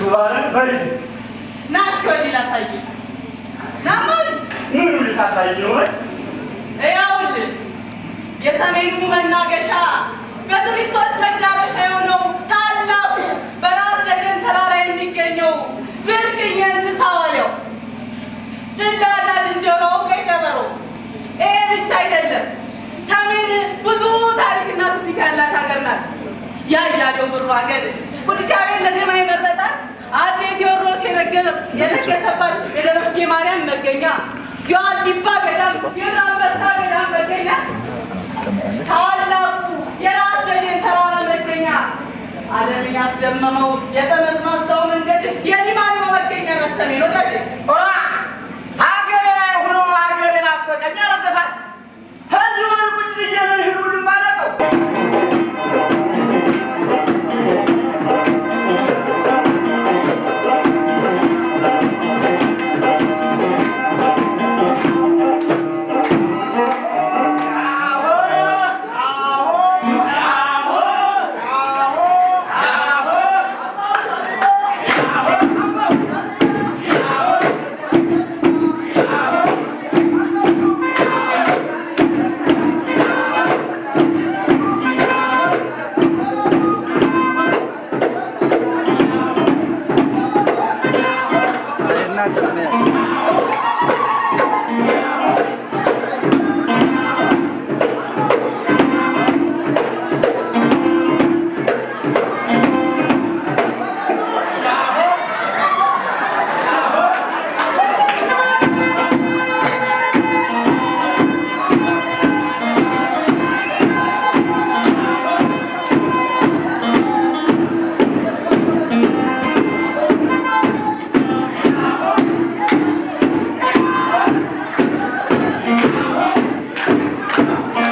Suvarın böyle. Nasıl köylüyle sayıyor? Namul? Nurul tasayıyor. Eyvallah. የሰሜኑ መናገሻ በቱሪስቶች መዳረሻ የሆነው ታላቁ በራስ ደጀን ተራራ የሚገኘው ብርቅዬ እንስሳ ዋልያው ጭላዳ ዝንጀሮ፣ ቀይ ቀበሮ። ይሄ ብቻ አይደለም። ሰሜን ብዙ ታሪክና ትውፊት ያላት ሀገር ናት። ያያሌው ብሩ ሀገር ቅዱስ ያሬድ ለዜማ የመረጣት አፄ ቴዎድሮስ የነገሰባት የደረስጌ ማርያም መገኛ፣ የዋልድባ ገዳም፣ የአንበሳ ገዳም መገኛ፣ ታላቁ የራስ ደጀን ተራራ መገኛ፣ ዓለምን ያስደመመው የጠመዝማዛው መንገድ የሊማሊሞ መገኛ ናት ሰሜን ወዳጅ።